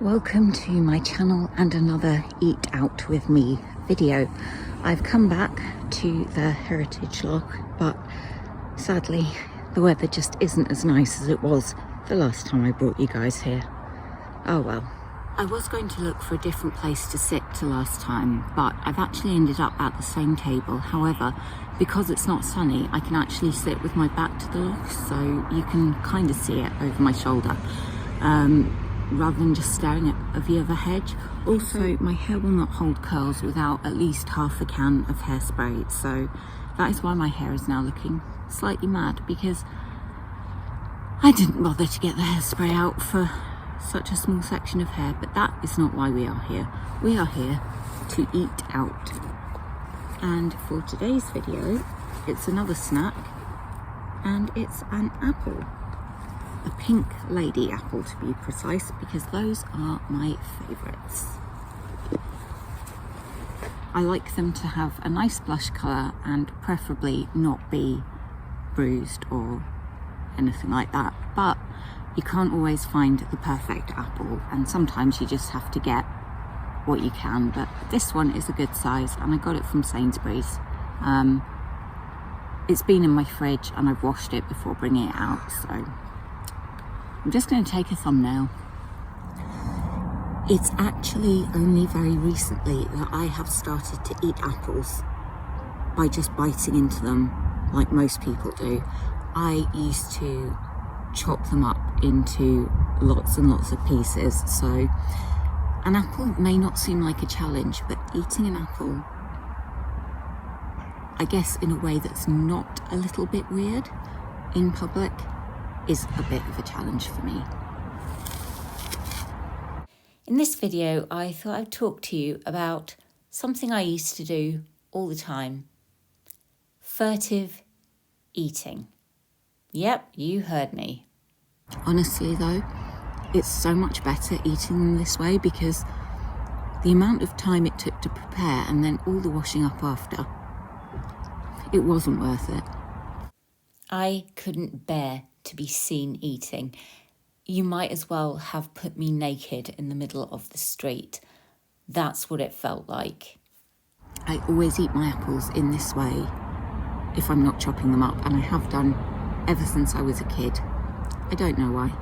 Welcome to my channel and another Eat Out With Me video. I've come back to the Heritage Loch, but sadly the weather just isn't as nice as it was the last time I brought you guys here. Oh well. I was going to look for a different place to sit to last time, but I've actually ended up at the same table. However, because it's not sunny, I can actually sit with my back to the loch, so you can kind of see it over my shoulder. Rather than just staring at a view of a hedge. Also, my hair will not hold curls without at least half a can of hairspray, so that is why my hair is now looking slightly mad, because I didn't bother to get the hairspray out for such a small section of hair. But that is not why we are here. We are here to eat out. And for today's video, it's another snack, and it's an apple. A pink lady apple, to be precise, because those are my favourites. I like them to have a nice blush colour and preferably not be bruised or anything like that. But you can't always find the perfect apple, and sometimes you just have to get what you can. But this one is a good size, and I got it from Sainsbury's. It's been in my fridge and I've washed it before bringing it out, so I'm just going to take a thumbnail. It's actually only very recently that I have started to eat apples by just biting into them like most people do. I used to chop them up into lots and lots of pieces, so an apple may not seem like a challenge, but eating an apple, I guess in a way that's not a little bit weird in public, is a bit of a challenge for me. In this video, I thought I'd talk to you about something I used to do all the time. Furtive eating. Yep, you heard me. Honestly though, it's so much better eating them this way, because the amount of time it took to prepare and then all the washing up after, it wasn't worth it. I couldn't bear to be seen eating. You might as well have put me naked in the middle of the street. That's what it felt like. I always eat my apples in this way if I'm not chopping them up, and I have done ever since I was a kid. I don't know why.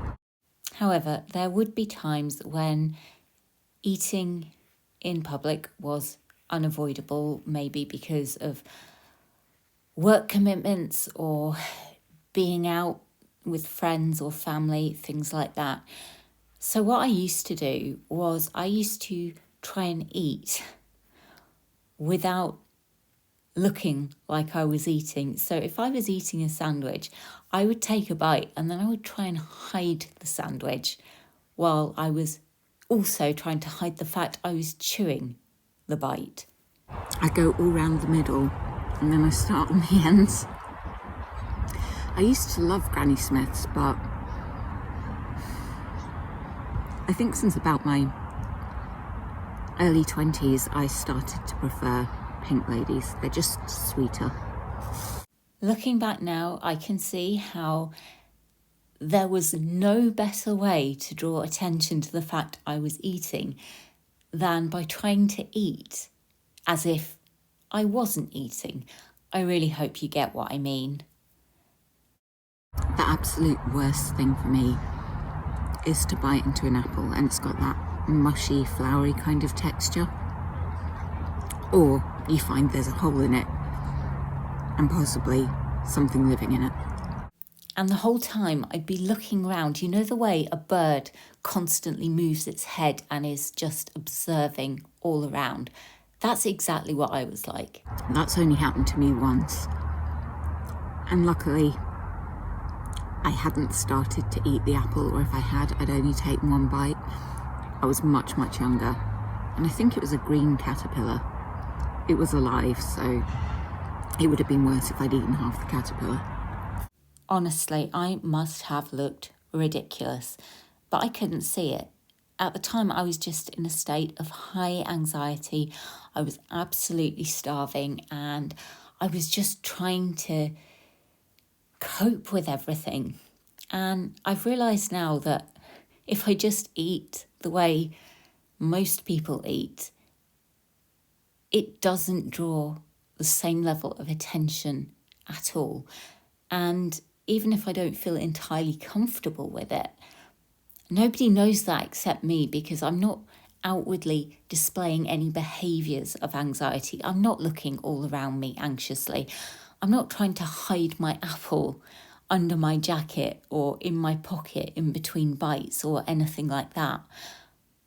However, there would be times when eating in public was unavoidable, maybe because of work commitments or being out with friends or family, things like that. So what I used to do was I used to try and eat without looking like I was eating. So if I was eating a sandwich, I would take a bite and then I would try and hide the sandwich while I was also trying to hide the fact I was chewing the bite. I go all round the middle and then I start on the ends. I used to love Granny Smiths, but I think since about my early 20s, I started to prefer pink ladies. They're just sweeter. Looking back now, I can see how there was no better way to draw attention to the fact I was eating than by trying to eat as if I wasn't eating. I really hope you get what I mean. The absolute worst thing for me is to bite into an apple and it's got that mushy, floury kind of texture. Or you find there's a hole in it and possibly something living in it. And the whole time I'd be looking around. You know the way a bird constantly moves its head and is just observing all around? That's exactly what I was like. That's only happened to me once. And luckily, I hadn't started to eat the apple, or if I had, I'd only taken one bite. I was much, much younger. And I think it was a green caterpillar. It was alive, so it would have been worse if I'd eaten half the caterpillar. Honestly, I must have looked ridiculous, but I couldn't see it. At the time, I was just in a state of high anxiety. I was absolutely starving, and I was just trying to cope with everything. And I've realised now that if I just eat the way most people eat, it doesn't draw the same level of attention at all. And even if I don't feel entirely comfortable with it, nobody knows that except me, because I'm not outwardly displaying any behaviours of anxiety. I'm not looking all around me anxiously. I'm not trying to hide my apple under my jacket or in my pocket in between bites or anything like that.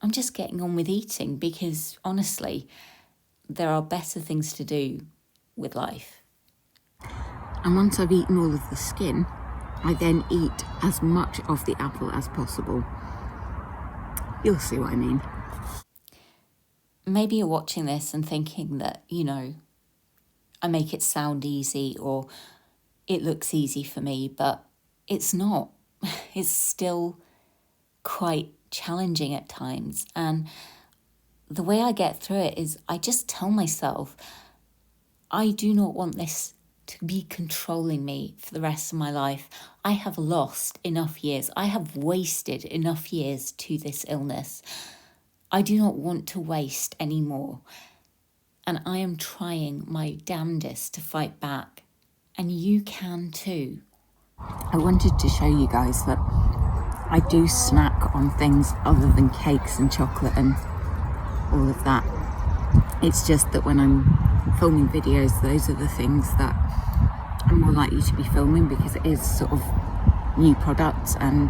I'm just getting on with eating because, honestly, there are better things to do with life. And once I've eaten all of the skin, I then eat as much of the apple as possible. You'll see what I mean. Maybe you're watching this and thinking that, I make it sound easy or it looks easy for me, but it's not. It's still quite challenging at times. And the way I get through it is I just tell myself, I do not want this to be controlling me for the rest of my life. I have lost enough years. I have wasted enough years to this illness. I do not want to waste any more. And I am trying my damnedest to fight back. And you can too. I wanted to show you guys that I do snack on things other than cakes and chocolate and all of that. It's just that when I'm filming videos, those are the things that I'm more likely to be filming because it is sort of new products, and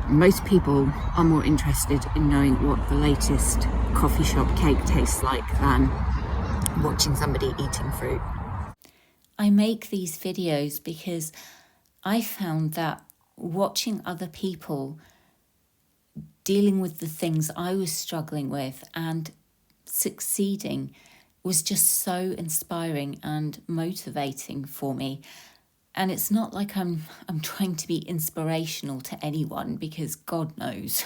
most people are more interested in knowing what the latest coffee shop cake tastes like than watching somebody eating fruit. I make these videos because I found that watching other people dealing with the things I was struggling with and succeeding was just so inspiring and motivating for me. And it's not like I'm trying to be inspirational to anyone, because God knows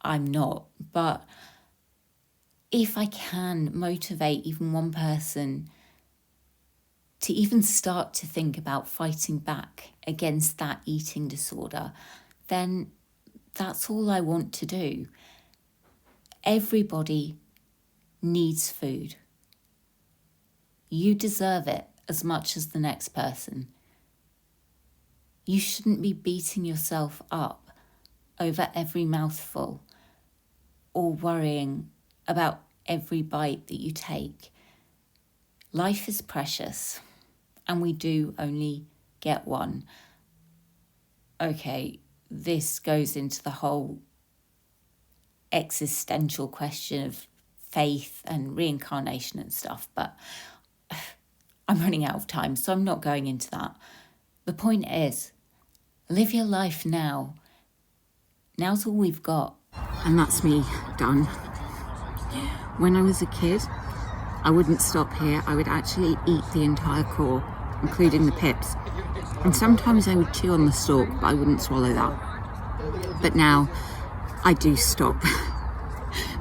I'm not. But if I can motivate even one person to even start to think about fighting back against that eating disorder, then that's all I want to do. Everybody needs food. You deserve it as much as the next person. You shouldn't be beating yourself up over every mouthful or worrying about every bite that you take. Life is precious, and we do only get one. Okay, this goes into the whole existential question of faith and reincarnation and stuff, but I'm running out of time, so I'm not going into that. The point is, live your life now. Now's all we've got. And that's me done. When I was a kid, I wouldn't stop here. I would actually eat the entire core, including the pips. And sometimes I would chew on the stalk, but I wouldn't swallow that. But now I do stop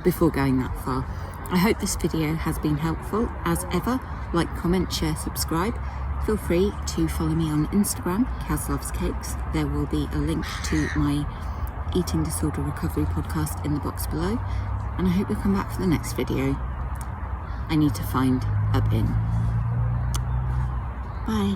before going that far. I hope this video has been helpful. As ever, like, comment, share, subscribe. Feel free to follow me on Instagram, Kaz Loves Cakes. There will be a link to my eating disorder recovery podcast in the box below. And I hope you'll come back for the next video. I need to find a bin. Bye.